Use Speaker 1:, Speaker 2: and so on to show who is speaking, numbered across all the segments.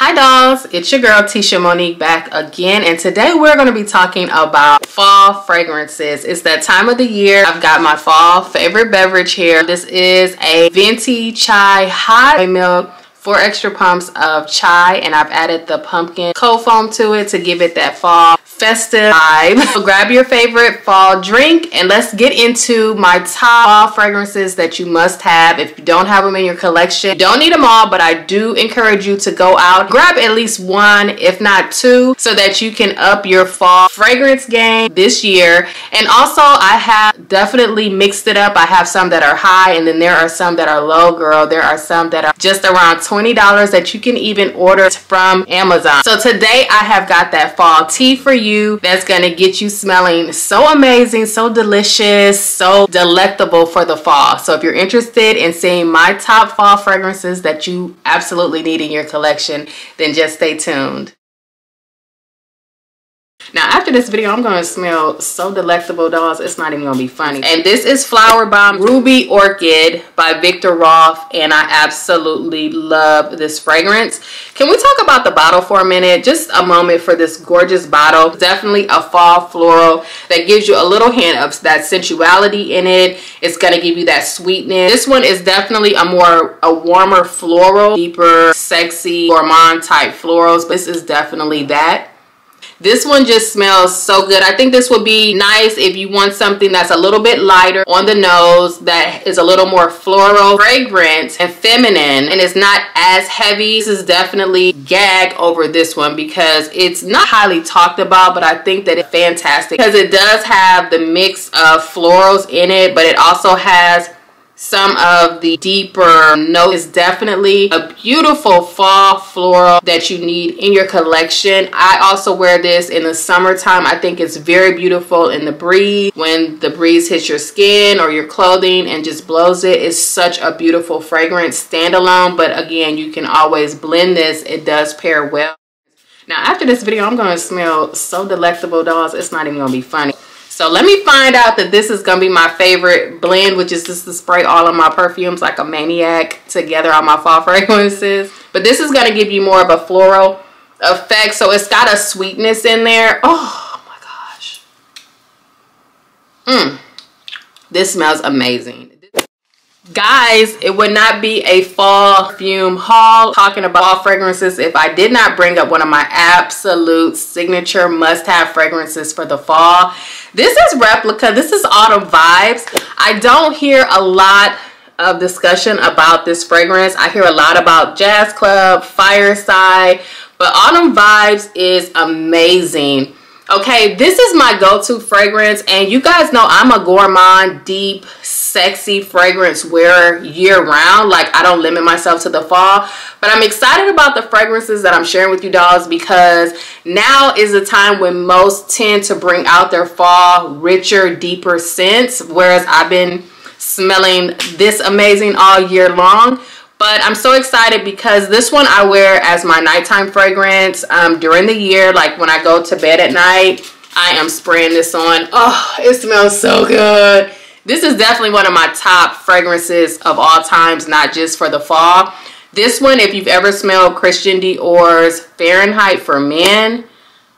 Speaker 1: Hi dolls, it's your girl Teshiamonique back again, and today we're going to be talking about fall fragrances. It's that time of the year. I've got my fall favorite beverage here. This is a venti chai hot milk, 4 extra pumps of chai, and I've added the pumpkin cold foam to it to give it that fall festive vibe. So grab your favorite fall drink and let's get into my top fall fragrances that you must have. If you don't have them in your collection, you don't need them all, but I do encourage you to go out, grab at least 1 if not 2, so that you can up your fall fragrance game this year. And also I have definitely mixed it up. I have some that are high and then there are some that are low, girl. There are some that are just around $20 that you can even order from Amazon. So today I have got that fall tea for you that's gonna get you smelling so amazing, so delicious, so delectable for the fall. So if you're interested in seeing my top fall fragrances that you absolutely need in your collection, then just stay tuned. Now after this video, I'm going to smell so delectable, dolls. It's not even going to be funny. And this is Flower Bomb Ruby Orchid by Victor Rolf, and I absolutely love this fragrance. Can we talk about the bottle for a minute? Just a moment for this gorgeous bottle. Definitely a fall floral that gives you a little hint of that sensuality in it. It's going to give you that sweetness. This one is definitely a warmer floral, deeper, sexy, gourmand type florals. This is definitely that. This one just smells so good. I think this would be nice if you want something that's a little bit lighter on the nose, that is a little more floral, fragrant, and feminine, and it's not as heavy. This is definitely gag over this one because it's not highly talked about, but I think that it's fantastic because it does have the mix of florals in it, but it also has some of the deeper notes. It's definitely a beautiful fall floral that you need in your collection. I also wear this in the summertime. I think it's very beautiful in the breeze. When the breeze hits your skin or your clothing and just blows it, it's such a beautiful fragrance standalone. But again, you can always blend this. It does pair well. Now after this video, I'm going to smell so delectable, dolls. It's not even going to be funny. So let me find out that this is going to be my favorite blend, which is just to spray all of my perfumes like a maniac together on my fall fragrances. But this is going to give you more of a floral effect. So it's got a sweetness in there. Oh my gosh. This smells amazing. Guys, it would not be a fall perfume haul talking about fall fragrances if I did not bring up one of my absolute signature must-have fragrances for the fall. This is Replica. This is Autumn Vibes. I don't hear a lot of discussion about this fragrance. I hear a lot about Jazz Club, Fireside, but Autumn Vibes is amazing. Okay, this is my go-to fragrance, and you guys know I'm a gourmand, deep, sexy fragrance wearer year-round. Like, I don't limit myself to the fall, but I'm excited about the fragrances that I'm sharing with you dolls because now is the time when most tend to bring out their fall richer, deeper scents, whereas I've been smelling this amazing all year long. But I'm so excited because this one I wear as my nighttime fragrance during the year. Like when I go to bed at night, I am spraying this on. Oh, it smells so good. This is definitely one of my top fragrances of all times, not just for the fall. This one, if you've ever smelled Christian Dior's Fahrenheit for Men,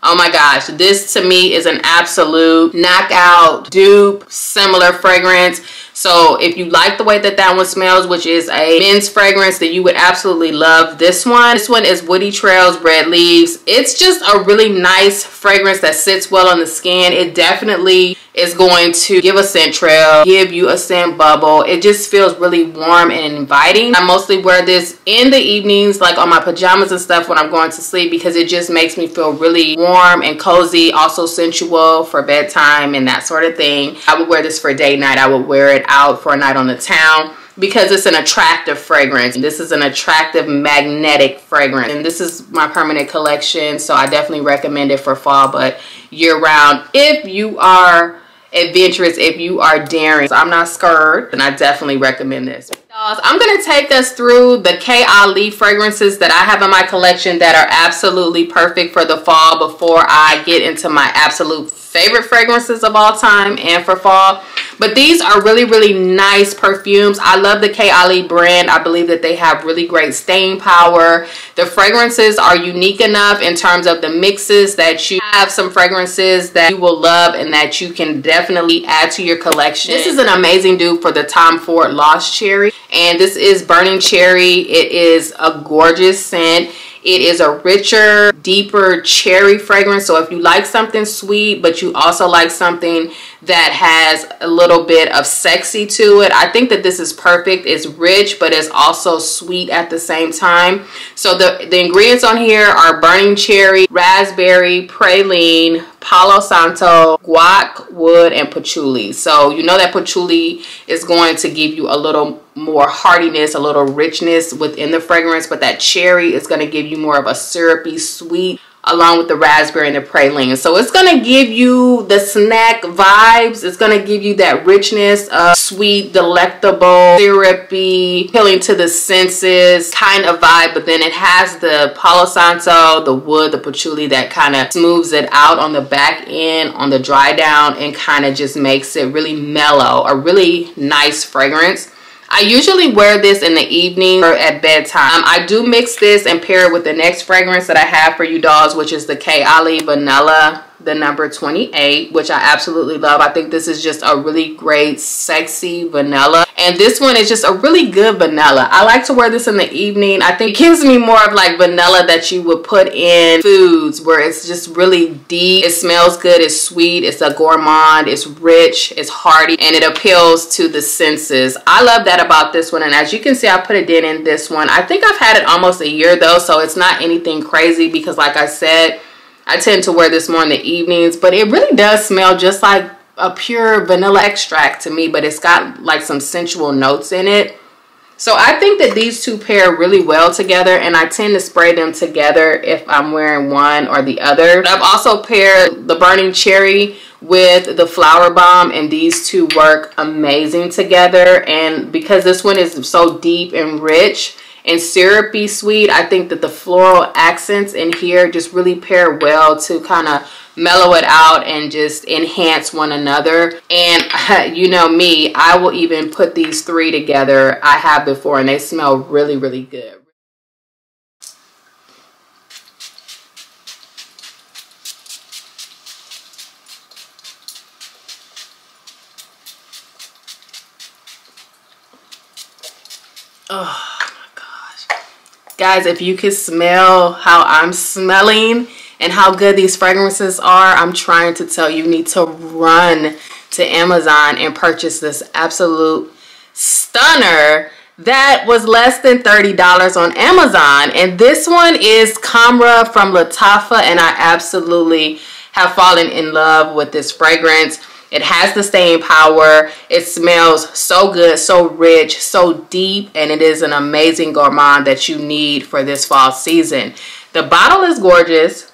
Speaker 1: oh my gosh, this to me is an absolute knockout dupe, similar fragrance. So if you like the way that that one smells, which is a men's fragrance, then you would absolutely love this one. This one is Woody Trails Red Leaves. It's just a really nice fragrance that sits well on the skin. It definitely is going to give a scent trail, give you a scent bubble. It just feels really warm and inviting. I mostly wear this in the evenings, like on my pajamas and stuff when I'm going to sleep, because it just makes me feel really warm and cozy, also sensual for bedtime and that sort of thing. I would wear this for date night. I would wear it out for a night on the town because it's an attractive fragrance. This is an attractive magnetic fragrance, and this is my permanent collection, so I definitely recommend it for fall, but year round if you are adventurous, if you are daring. So I'm not scared, and I definitely recommend this. I'm going to take us through the K. Ali fragrances that I have in my collection that are absolutely perfect for the fall before I get into my absolute favorite fragrances of all time and for fall. But these are really, really nice perfumes. I love the K. Ali brand. I believe that they have really great staying power. The fragrances are unique enough in terms of the mixes that you have some fragrances that you will love and that you can definitely add to your collection. This is an amazing dupe for the Tom Ford Lost Cherry, and this is Burning Cherry. It is a gorgeous scent. It is a richer, deeper cherry fragrance. So if you like something sweet, but you also like something that has a little bit of sexy to it, I think that this is perfect. It's rich, but it's also sweet at the same time. So the ingredients on here are burning cherry, raspberry, praline, Palo Santo, guac, wood, and patchouli. So you know that patchouli is going to give you a little more heartiness, a little richness within the fragrance, but that cherry is going to give you more of a syrupy sweet along with the raspberry and the praline. So it's going to give you the snack vibes. It's going to give you that richness of sweet, delectable, syrupy, appealing to the senses kind of vibe. But then it has the Palo Santo, the wood, the patchouli that kind of smooths it out on the back end, on the dry down, and kind of just makes it really mellow. A really nice fragrance. I usually wear this in the evening or at bedtime. I do mix this and pair it with the next fragrance that I have for you dolls, which is the K. Ali Vanilla, the number 28, which I absolutely love. I think this is just a really great, sexy vanilla. And this one is just a really good vanilla. I like to wear this in the evening. I think it gives me more of like vanilla that you would put in foods, where it's just really deep. It smells good, it's sweet, it's a gourmand, it's rich, it's hearty, and it appeals to the senses. I love that about this one. And as you can see, I put a dent in this one. I think I've had it almost a year though, so it's not anything crazy because like I said, I tend to wear this more in the evenings, but it really does smell just like a pure vanilla extract to me, but it's got like some sensual notes in it. So I think that these two pair really well together, and I tend to spray them together if I'm wearing one or the other. I've also paired the Burning Cherry with the Flower Bomb, and these two work amazing together. And because this one is so deep and rich and syrupy sweet, I think that the floral accents in here just really pair well to kind of mellow it out and just enhance one another. And you know me, I will even put these three together. I have before, and they smell really, really good. Oh. Guys, if you could smell how I'm smelling and how good these fragrances are, I'm trying to tell you, you need to run to Amazon and purchase this absolute stunner that was less than $30 on Amazon. And this one is Khamrah from LATAFFA, and I absolutely have fallen in love with this fragrance. It has the staying power. It smells so good, so rich, so deep, and it is an amazing gourmand that you need for this fall season. The bottle is gorgeous.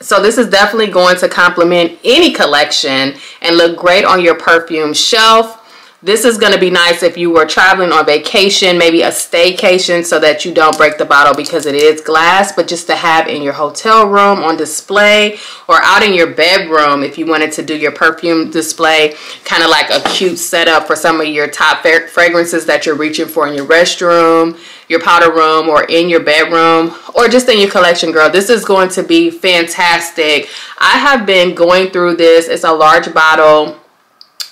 Speaker 1: So this is definitely going to complement any collection and look great on your perfume shelf. This is going to be nice if you were traveling on vacation, maybe a staycation, so that you don't break the bottle because it is glass, but just to have in your hotel room on display or out in your bedroom if you wanted to do your perfume display, kind of like a cute setup for some of your top fragrances that you're reaching for in your restroom, your powder room, or in your bedroom, or just in your collection, girl. This is going to be fantastic. I have been going through this. It's a large bottle.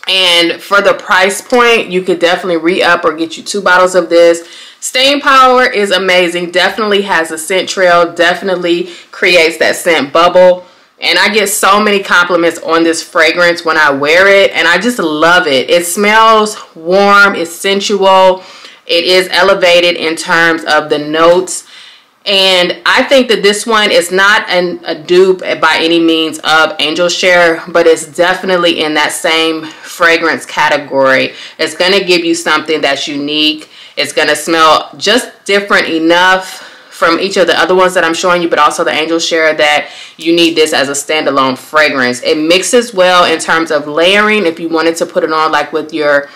Speaker 1: And for the price point, you could definitely re-up or get you 2 bottles of this. Staying power is amazing. Definitely has a scent trail. Definitely creates that scent bubble. And I get so many compliments on this fragrance when I wear it. And I just love it. It smells warm. It's sensual. It is elevated in terms of the notes. And I think that this one is not a dupe by any means of Angel Share, but it's definitely in that same fragrance category. It's going to give you something that's unique. It's going to smell just different enough from each of the other ones that I'm showing you, but also the Angel Share, that you need this as a standalone fragrance. It mixes well in terms of layering if you wanted to put it on like with your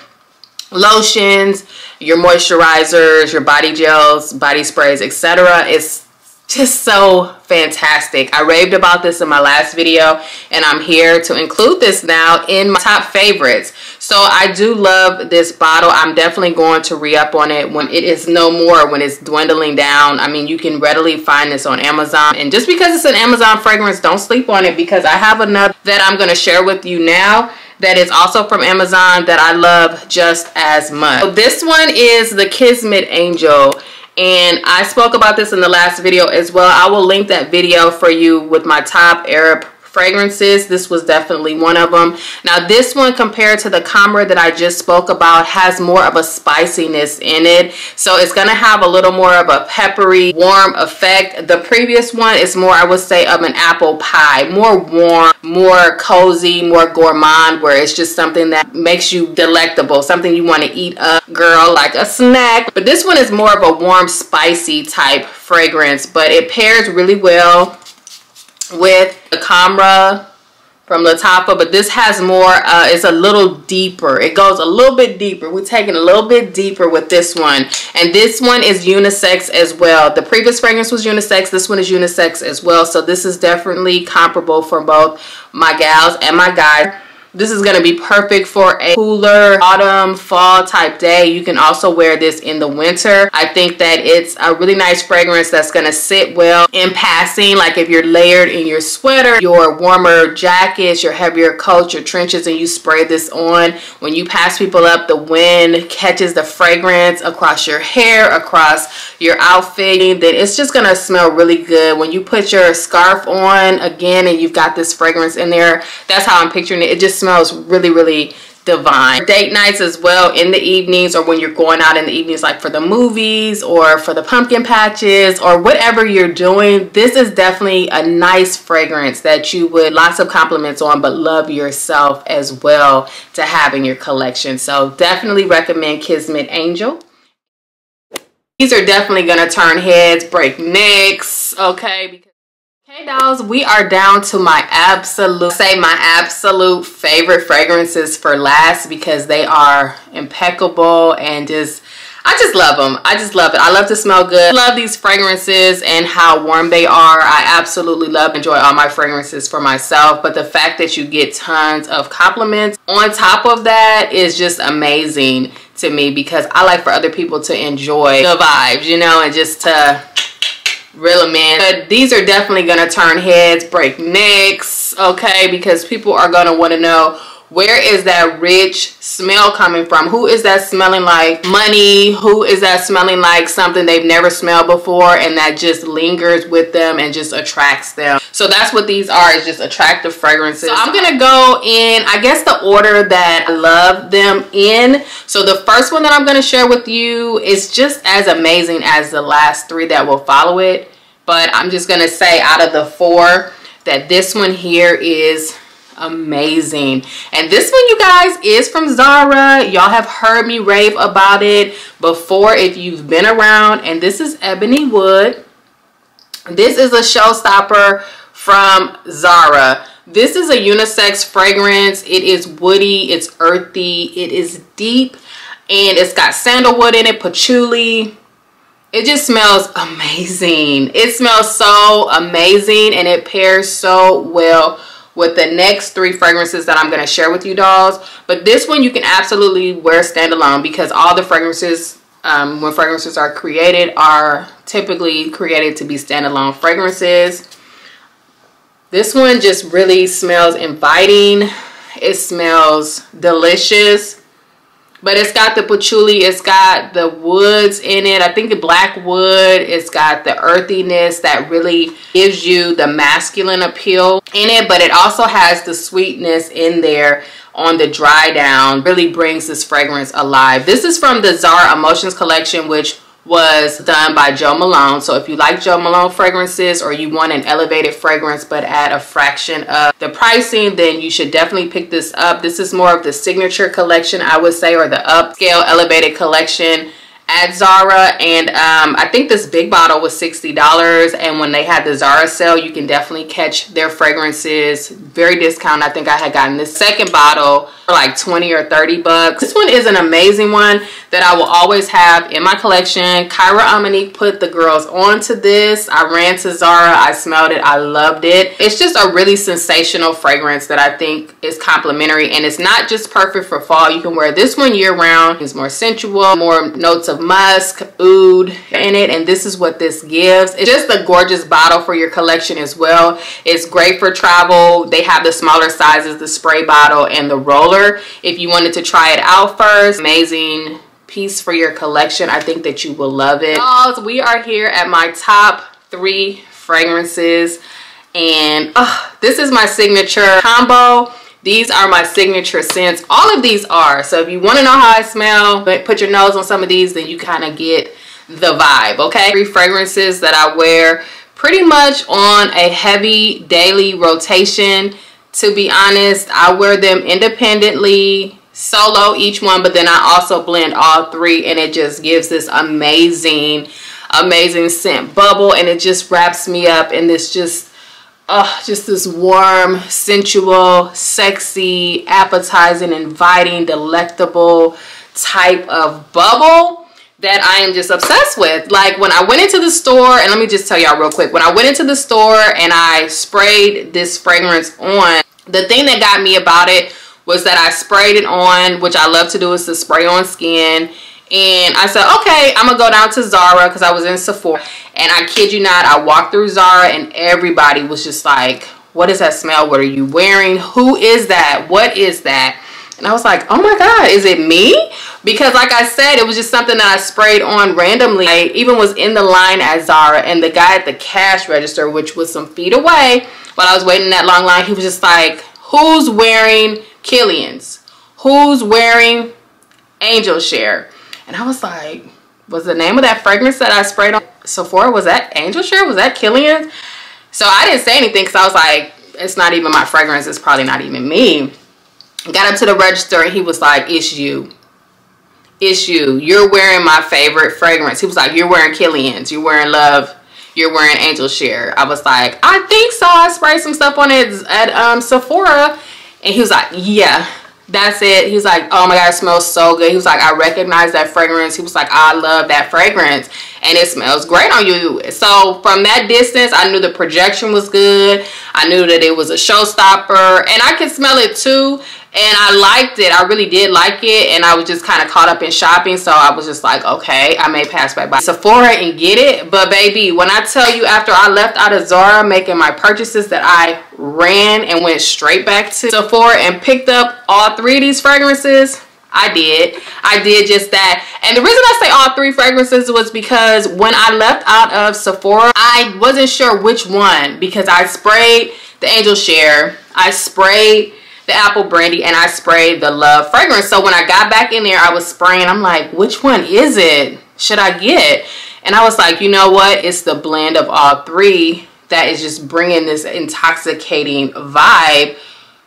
Speaker 1: lotions, your moisturizers, your body gels, body sprays, etc. It's just so fantastic. I raved about this in my last video, and I'm here to include this now in my top favorites. So I do love this bottle. I'm definitely going to re-up on it when it is no more, when it's dwindling down. I mean, you can readily find this on Amazon. And just because it's an Amazon fragrance, don't sleep on it, because I have another that I'm going to share with you now that is also from Amazon that I love just as much. So this one is the Kismet Angel. And I spoke about this in the last video as well. I will link that video for you with my top Arab fragrances. This was definitely one of them. Now this one, compared to the Khamrah that I just spoke about, has more of a spiciness in it, so it's gonna have a little more of a peppery, warm effect. The previous one is more, I would say, of an apple pie, more warm, more cozy, more gourmand, where it's just something that makes you delectable, something you want to eat up, girl, like a snack. But this one is more of a warm, spicy type fragrance, but it pairs really well with the Khamrah from LATAFFA, but this has more, it's a little deeper. It goes a little bit deeper. We're taking a little bit deeper with this one. And this one is unisex as well. The previous fragrance was unisex. This one is unisex as well. So this is definitely comparable for both my gals and my guys. This is going to be perfect for a cooler autumn, fall type day. You can also wear this in the winter. I think that it's a really nice fragrance that's going to sit well in passing. Like if you're layered in your sweater, your warmer jackets, your heavier coats, your trenches, and you spray this on. When you pass people up, the wind catches the fragrance across your hair, across your outfit. Then it's just going to smell really good. When you put your scarf on again and you've got this fragrance in there, that's how I'm picturing it. It just smells really, really divine. Date nights as well, in the evenings, or when you're going out in the evenings, like for the movies or for the pumpkin patches or whatever you're doing, this is definitely a nice fragrance that you would lots of compliments on, but love yourself as well to have in your collection. So definitely recommend Kismet Angel. These are definitely gonna turn heads, break necks, okay? Hey dolls, we are down to my absolute favorite fragrances for last, because they are impeccable and I just love them. I just love it. I love to smell good. I love these fragrances and how warm they are. I absolutely love, enjoy all my fragrances for myself, but the fact that you get tons of compliments on top of that is just amazing to me, because I like for other people to enjoy the vibes, you know, and just to reel them in. But these are definitely gonna turn heads, break necks, okay, because people are gonna want to know, where is that rich smell coming from? Who is that smelling like money? Who is that smelling like something they've never smelled before, and that just lingers with them and just attracts them? So that's what these are, is just attractive fragrances. So I'm gonna go in, I guess, the order that I love them in. So the first one that I'm gonna share with you is just as amazing as the last three that will follow it. But I'm just gonna say, out of the four, that this one here is amazing. And this one, you guys, is from ZARA. Y'all have heard me rave about it before if you've been around. And this is Ebony Wood. This is a showstopper from ZARA. This is a unisex fragrance. It is woody, it's earthy, it is deep, and it's got sandalwood in it, patchouli. It just smells amazing. It smells so amazing, and it pairs so well with the next three fragrances that I'm going to share with you, dolls. But this one you can absolutely wear standalone, because all the fragrances, when fragrances are created, are typically created to be standalone fragrances. This one just really smells inviting. It smells delicious. But it's got the patchouli, it's got the woods in it. I think the black wood, it's got the earthiness that really gives you the masculine appeal in it. But it also has the sweetness in there on the dry down. Really brings this fragrance alive. This is from the ZARA Emotions collection, which was done by Jo Malone. So if you like Jo Malone fragrances, or you want an elevated fragrance but at a fraction of the pricing, then you should definitely pick this up. This is more of the signature collection, I would say, or the upscale elevated collection at Zara, and I think this big bottle was $60, and when they had the Zara sale, you can definitely catch their fragrances very discounted. I think I had gotten this second bottle for like 20 or 30 bucks. This one is an amazing one that I will always have in my collection. Khamrah put the girls onto this. I ran to Zara, I smelled it, I loved it. It's just a really sensational fragrance that I think is complimentary, and it's not just perfect for fall. You can wear this one year round. It's more sensual, more notes of musk, oud in it, and this is what this gives. It's just a gorgeous bottle for your collection as well. It's great for travel. They have the smaller sizes, the spray bottle and the roller, if you wanted to try it out first. Amazing piece for your collection. I think that you will love it. We are here at my top 3 fragrances, and this is my signature combo. These are my signature scents. All of these are. So if you want to know how I smell, but put your nose on some of these, then you kind of get the vibe, okay? 3 fragrances that I wear pretty much on a heavy daily rotation. To be honest, I wear them independently, solo each one, but then I also blend all 3, and it just gives this amazing scent bubble, and it just wraps me up in this just this warm, sensual, sexy, appetizing, inviting, delectable type of bubble that I am just obsessed with. Like when I went into the store, and let me just tell y'all real quick, when I went into the store and I sprayed this fragrance on, the thing that got me about it was that I sprayed it on, which I love to do, is to spray on skin. And I said, okay, I'm gonna go down to Zara, because I was in Sephora, and I kid you not, I walked through Zara and everybody was just like, what is that smell? What are you wearing? Who is that? What is that? And I was like, oh my God, is it me? Because like I said, it was just something that I sprayed on randomly. I even was in the line at Zara, and the guy at the cash register, which was some feet away, while I was waiting in that long line, he was just like, who's wearing Killian's? Who's wearing Angel Share? And I was like, was the name of that fragrance that I sprayed on Sephora, was that Angel Share? Was that Killian's? So I didn't say anything, because I was like, it's not even my fragrance. It's probably not even me. Got up to the register, and he was like, it's you. It's you. You're wearing my favorite fragrance. He was like, you're wearing Killian's. You're wearing Love. You're wearing Angel Share. I was like, I think so. I sprayed some stuff on it at Sephora. And he was like, yeah. That's it. He was like, oh my God, it smells so good. He was like, I recognize that fragrance. He was like, I love that fragrance, and it smells great on you. So from that distance, I knew the projection was good. I knew that it was a showstopper, and I could smell it too. And I liked it. I really did like it. And I was just kind of caught up in shopping. So I was just like, okay, I may pass by Sephora and get it. But baby, when I tell you, after I left out of Zara making my purchases, that I ran and went straight back to Sephora and picked up all 3 of these fragrances. I did just that. And the reason I say all 3 fragrances was because when I left out of Sephora, I wasn't sure which one, because I sprayed the Angel Share, I sprayed the Apple Brandy, and I sprayed the Love fragrance. So when I got back in there, I was spraying. I'm like, which one is it? Should I get? And I was like, you know what? It's the blend of all 3 that is just bringing this intoxicating vibe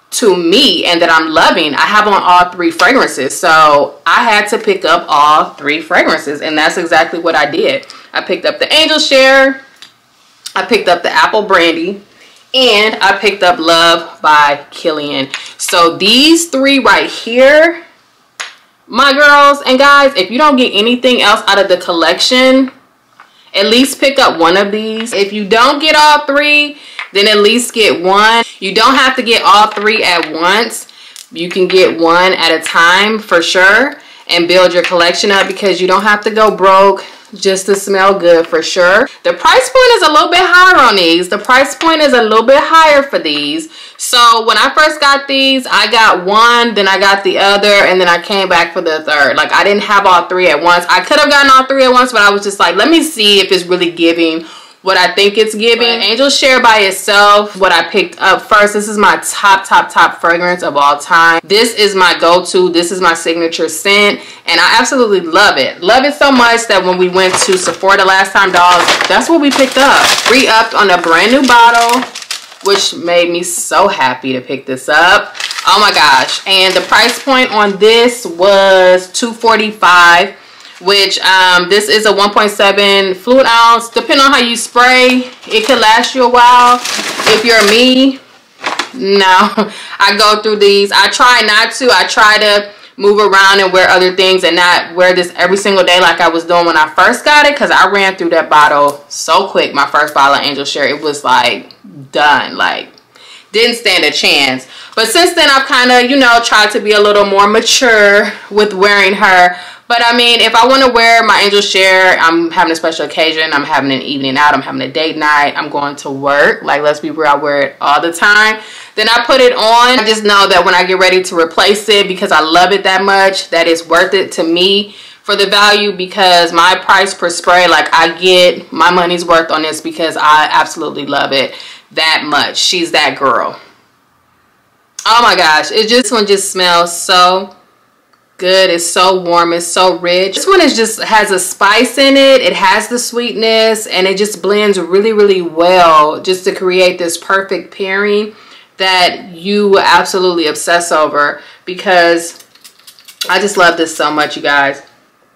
Speaker 1: to me, and that I'm loving. I have on all 3 fragrances, so I had to pick up all 3 fragrances, and that's exactly what I did. I picked up the Angel Share, I picked up the Apple Brandy, and I picked up Love by Killian. So these 3 right here, my girls and guys, if you don't get anything else out of the collection, at least pick up one of these. If you don't get all 3, then at least get one. You don't have to get all 3 at once. You can get one at a time for sure, and build your collection up, because you don't have to go broke just to smell good, for sure. The price point is a little bit higher on these. The price point is a little bit higher for these. So when I first got these, I got one, then I got the other, and then I came back for the third. Like, I didn't have all 3 at once. I could have gotten all 3 at once, but I was just like, let me see if it's really giving what I think it's giving. Angel Share by itself, what I picked up first, this is my top fragrance of all time. This is my go-to. This is my signature scent, and I absolutely love it. Love it so much that when we went to Sephora the last time, dolls, that's what we picked up. Re-upped on a brand new bottle, which made me so happy to pick this up. Oh my gosh. And the price point on this was $245. which this is a 1.7 fluid ounce. Depending on how you spray, it could last you a while. If you're me, no, I go through these. I try not to. I try to move around and wear other things and not wear this every single day like I was doing when I first got it, because I ran through that bottle so quick. My first bottle of Angel Share, it was like done, like didn't stand a chance. But since then I've kind of, you know, tried to be a little more mature with wearing her. But I mean, if I want to wear my Angel Share, I'm having a special occasion, I'm having an evening out, I'm having a date night, I'm going to work, like let's be real, I wear it all the time, then I put it on. I just know that when I get ready to replace it, because I love it that much, that it's worth it to me for the value, because my price per spray, like I get my money's worth on this because I absolutely love it that much. She's that girl. Oh my gosh, this one just smells so good. It's so warm, it's so rich. This one has a spice in it, it has the sweetness, and it just blends really, really well just to create this perfect pairing that you will absolutely obsess over, because I just love this so much, you guys,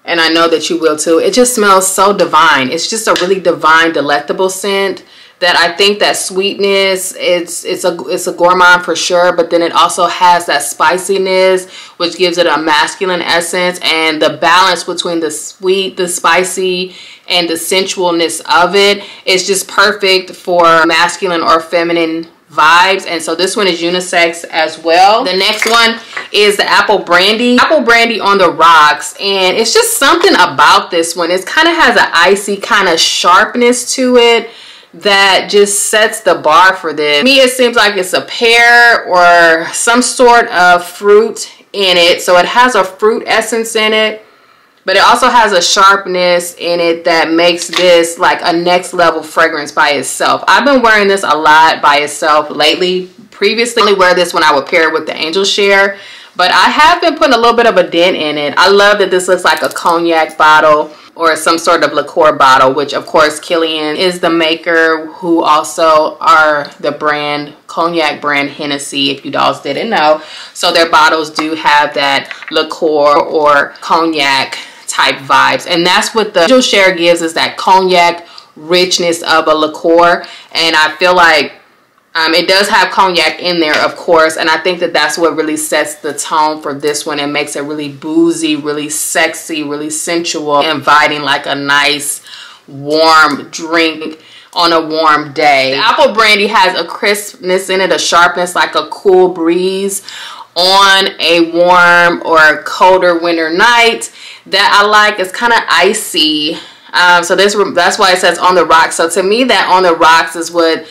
Speaker 1: and I know that you will too. It just smells so divine. It's just a really divine, delectable scent that I think that sweetness, it's a gourmand for sure, but then it also has that spiciness, which gives it a masculine essence, and the balance between the sweet, the spicy, and the sensualness of it is just perfect for masculine or feminine vibes. And so this one is unisex as well. The next one is the Apple Brandy. Apple Brandy on the rocks, and it's just something about this one. It kind of has an icy kind of sharpness to it that just sets the bar for this. To me, it seems like it's a pear or some sort of fruit in it. So it has a fruit essence in it, but it also has a sharpness in it that makes this like a next level fragrance by itself. I've been wearing this a lot by itself lately. Previously, I only wear this when I would pair it with the Angel Share, but I have been putting a little bit of a dent in it. I love that this looks like a cognac bottle or some sort of liqueur bottle, which of course Kilian is the maker, who also are the brand, cognac brand Hennessy, if you dolls didn't know. So their bottles do have that liqueur or cognac type vibes, and that's what the Angel Share gives, is that cognac richness of a liqueur. And I feel like it does have cognac in there, of course, and I think that that's what really sets the tone for this one and makes it really boozy, really sexy, really sensual, inviting, like a nice warm drink on a warm day. The Apple Brandy has a crispness in it, a sharpness, like a cool breeze on a warm or colder winter night that I like. It's kind of icy. So that's why it says on the rocks. So to me, that on the rocks is what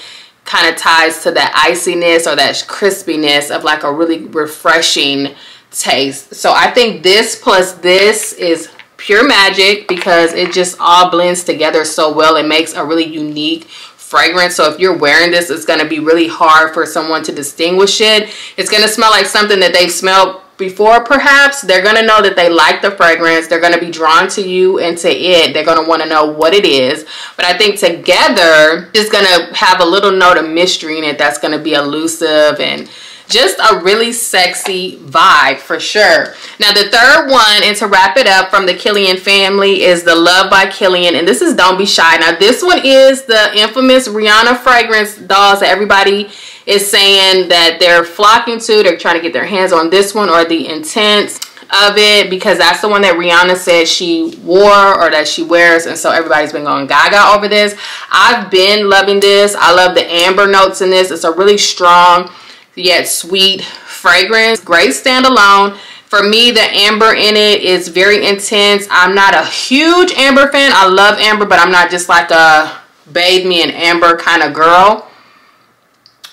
Speaker 1: kind of ties to that iciness or that crispiness of like a really refreshing taste. So I think this plus this is pure magic, because it just all blends together so well. It makes a really unique fragrance. So if you're wearing this, it's going to be really hard for someone to distinguish it. It's going to smell like something that they've smelled before, perhaps. They're going to know that they like the fragrance. They're going to be drawn to you and to it. They're going to want to know what it is. But I think together, it's going to have a little note of mystery in it that's going to be elusive and just a really sexy vibe for sure. Now the third one, and to wrap it up, from the Kilian family is the Love by Kilian, and this is Don't Be Shy. Now this one is the infamous Rihanna fragrance, dolls, that everybody is saying that they're flocking to. They're trying to get their hands on this one, or the Intense of it, because that's the one that Rihanna said she wore or that she wears, and so everybody's been going gaga over this. I've been loving this. I love the amber notes in this. It's a really strong yet sweet fragrance. Great standalone. For me, the amber in it is very intense. I'm not a huge amber fan. I love amber, but I'm not just like a bathe me in amber kind of girl.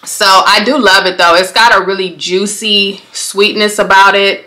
Speaker 1: So I do love it though. It's got a really juicy sweetness about it,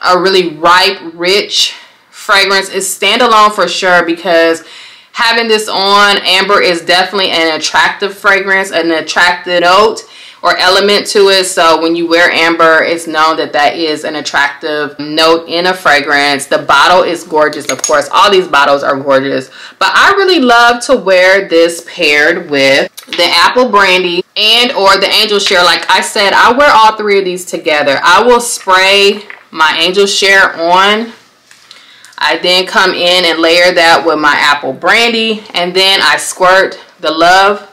Speaker 1: a really ripe, rich fragrance. It's standalone for sure, because having this on, amber is definitely an attractive fragrance, an attractive note or element to it. So when you wear amber, it's known that that is an attractive note in a fragrance. The bottle is gorgeous, of course. All these bottles are gorgeous, but I really love to wear this paired with the Apple Brandy and or the Angel Share. Like I said, I wear all three of these together. I will spray my Angel Share on. I then come in and layer that with my apple brandy, and then I squirt the Love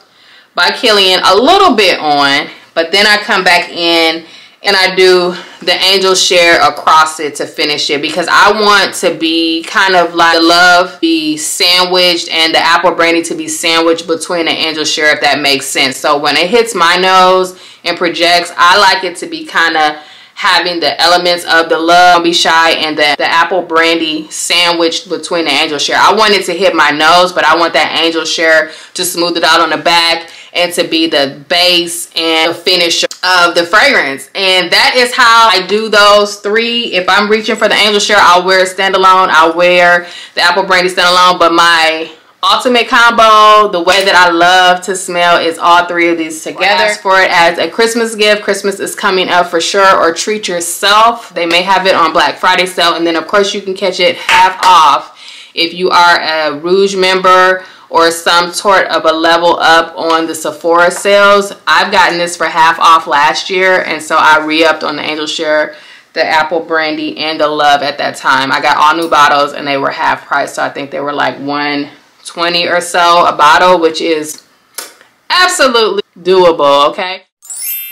Speaker 1: by Kilian a little bit on, but then I come back in and I do the Angel Share across it to finish it, because I want to be kind of like the Love be sandwiched and the apple brandy to be sandwiched between the Angel Share, if that makes sense. So when it hits my nose and projects, I like it to be kind of having the elements of the Love, Don't Be Shy, and the apple brandy sandwiched between the Angel Share. I want it to hit my nose, but I want that Angel Share to smooth it out on the back and to be the base and the finish of the fragrance. And that is how I do those three. If I'm reaching for the Angel Share, I'll wear it standalone. I'll wear the apple brandy standalone. But my ultimate combo, the way that I love to smell, is all three of these together. Ask for it as a Christmas gift. Christmas is coming up for sure. Or treat yourself. They may have it on Black Friday sale. And then of course you can catch it half off if you are a Rouge member or some sort of a level up on the Sephora sales. I've gotten this for half off last year, and so I re-upped on the Angel Share, the apple brandy, and the Love at that time. I got all new bottles and they were half price, so I think they were like $120 or so a bottle, which is absolutely doable, okay?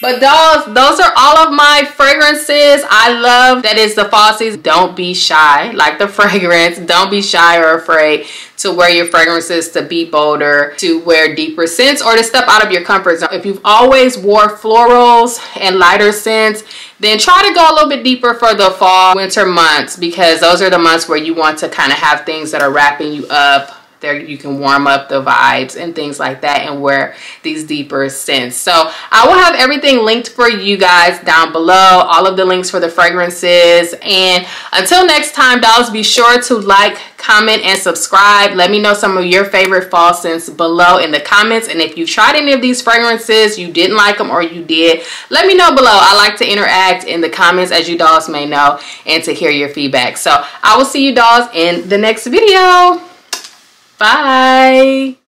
Speaker 1: But those are all of my fragrances. I love that it's the fall season. Don't be shy, like the fragrance. Don't be shy or afraid to wear your fragrances, to be bolder, to wear deeper scents, or to step out of your comfort zone. If you've always wore florals and lighter scents, then try to go a little bit deeper for the fall, winter months, because those are the months where you want to kind of have things that are wrapping you up. There you can warm up the vibes and things like that and wear these deeper scents. So I will have everything linked for you guys down below, all of the links for the fragrances. And until next time, dolls, be sure to like, comment, and subscribe. Let me know some of your favorite fall scents below in the comments. And if you tried any of these fragrances, you didn't like them, or you did, let me know below. I like to interact in the comments, as you dolls may know, and to hear your feedback. So I will see you dolls in the next video. Bye.